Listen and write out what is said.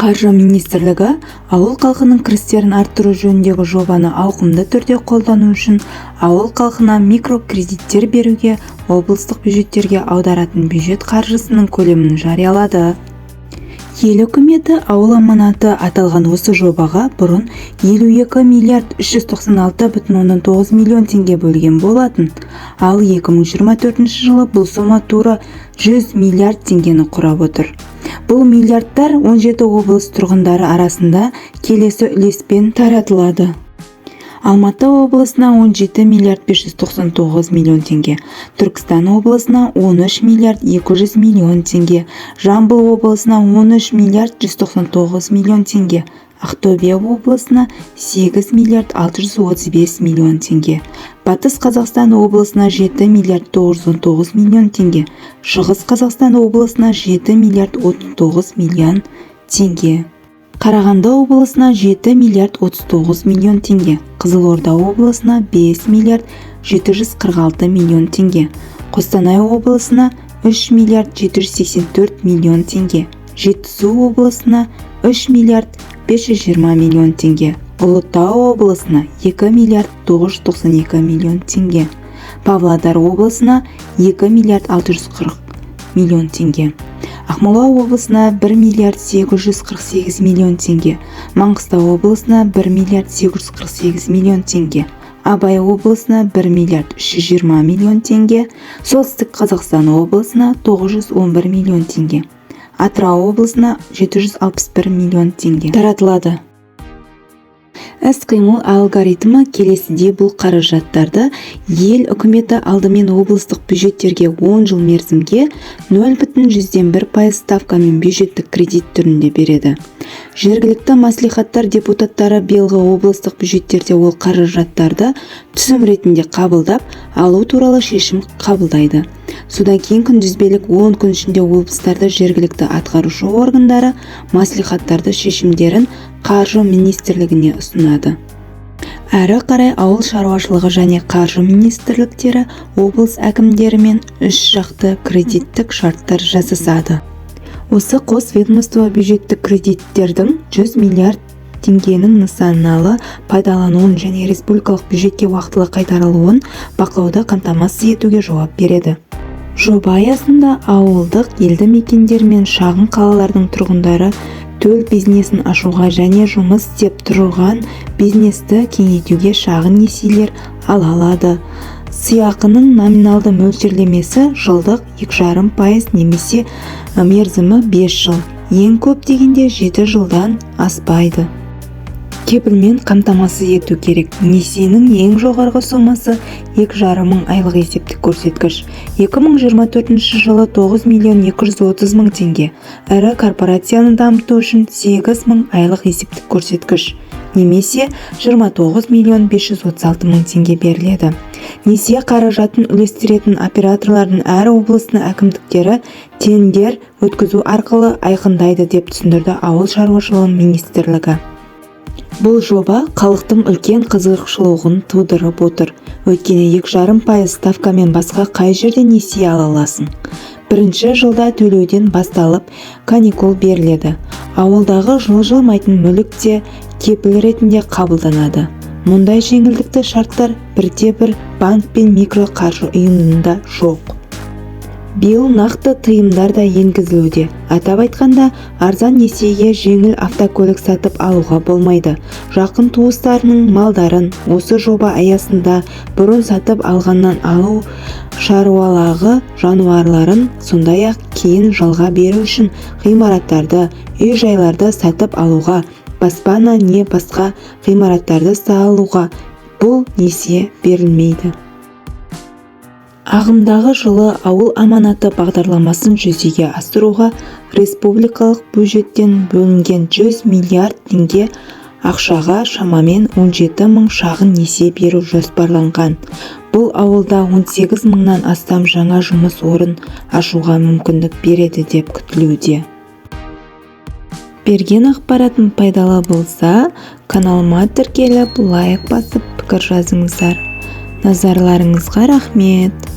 Қаржы министрлігі ауыл халқының кірістерін арттыру жөніндегі жобаны ауқымды түрде қолдану үшін ауыл халқына микрокредиттер беруге облыстық бюджеттерге аударатын бюджет қаржысының көлемін жариялады. Ел үкіметі ауыл аманаты аталған осы жобаға бұрын 52 миллиард 396,9 миллион теңге бөлген болатын, ал 2024 жылы бұл сома тура 100 миллиард теңгені құрап отыр. Бұл миллиардтар 17 облыс тұрғындары арасында келесі үлеспен таратылады. Алматы облысына 17 миллиард 599 миллион теңге, Түркістан облысына 13 миллиард 200 миллион теңге, Жамбыл облысына 13 миллиард 199 миллион теңге, Ақтөбе облысына 8 миллиард 635 миллион теңге, Батыс Қазақстан облысына 7 миллиард 919 миллион теңге, Шығыс Қазақстан облысына 7 миллиард 39 миллион теңге. Қарағанды облысына 7 миллиард 39 миллион теңге, Қызылорда облысына 5 миллиард 746 миллион теңге, Қостанай облысына 3 миллиард 784 миллион теңге, Жетісу облысына 3 миллиард 520 миллион теңге, Ұлытау облысына 2 миллиард 992 миллион теңге, Павлодар облысына 2 миллиард 640 миллион теңге, Ақмола облысына 1 миллиард 848 миллион теңге, Маңғыстау облысына 1 миллиард 848 миллион теңге, Абай облысына 1 миллиард 320 миллион теңге, Солтүстік Қазақстан облысына 911 миллион теңге, Атырау облысына 761 миллион теңге таратылады. Іс-қимыл алгоритмі келесідей: бұл қаражаттарды ел үкіметі алдымен облыстық бюджеттерге 10 жыл мерзімге 0,1% ставкамен бюджеттік кредит түрінде береді. Жергілікті мәслихаттар депутаттары биылғы облыстық бюджеттерде ол қаражаттарды түсім ретінде қабылдап алу туралы шешім қабылдайды. Содан кейін күнтізбелік 10 күн ішінде облыстарда жергілікті атқарушы органдары мәслихаттарды шешімдерін Қаржы министрлігіне ұсынады. Әрі қарай ауыл шаруашылығы және қаржы министрліктері облыс әкімдерімен үш жақты кредиттік шарттар жасасады. Осы қос ведомство бюджеттік кредиттердің 100 миллиард теңгенің нысаналы пайдалануын және республикалық бюджетке уақытылы қайтарылуын бақылауды қамтамасыз етуге жауап береді. Жоба аясында ауылдық елді мекендер мен шағын қалалардың тұрғындары төл бизнесін ашуға және жұмыс істеп тұрған бизнесті кеңейтуге шағын несиелер ала алады. Сыйақының номиналды мөлшерлемесі жылдық 2,5% немесе мерзімі 5 жыл. Ең көп дегенде 7 жылдан аспайды. Кепілмен қамтамасыз ету керек. Несиенің ең жоғарғы сомасы 2,5 мың айлық есептік көрсеткіш. 2024 жылы 9 миллион 230 мың теңге. Ірі корпорацияны дамыту үшін 8 мың айлық есептік көрсеткіш. Немесе 29 миллион 536 мың теңге беріледі. Несие қаражатын үлестіретін операторлардың әр облыстың әкімдіктері тендер өткізу арқылы айқындайды деп түсіндірді Ауыл шаруашылығы министрлігі. Бұл жоба халықтың үлкен қызығушылығын тудырып отыр. Өйткені 2,5% ставкамен басқа қай жерде несие ала аласың. Бірінші жылда төлеуден басталып каникул беріледі. Ауылдағы жылжымайтын мүлік те кепіл ретінде қабылданады. Мұндай жеңілдікті шарттар бірде-бір банк пен микроқаржы ұйымында жоқ. Биыл нақты тыйымдар да енгізілуде. Атап айтқанда, арзан несиеге жеңіл автокөлік сатып алуға болмайды. Жақын туыстарының малдарын осы жоба аясында бұрын сатып алғаннан алу, шаруалағы жануарларын сондай-ақ кейін жалға беру үшін ғимараттарды, үй-жайларды сатып алуға, баспана не басқа ғимараттарды салуға бұл несие берілмейді. Ағымдағы жылы ауыл аманаты бағдарламасын жүзеге асыруға республикалық бюджеттен бөлінген 100 миллиард теңге ақшаға шамамен 17 мың шағын несие беру жоспарланған. Бұл ауылда 18 мыңнан астам жаңа жұмыс орын ашуға мүмкіндік береді деп күтілуде. Берген ақпаратым пайдалы болса, каналыма тіркеліп, лайк басып, пікір жазыңыздар. Назарларыңызға рахмет.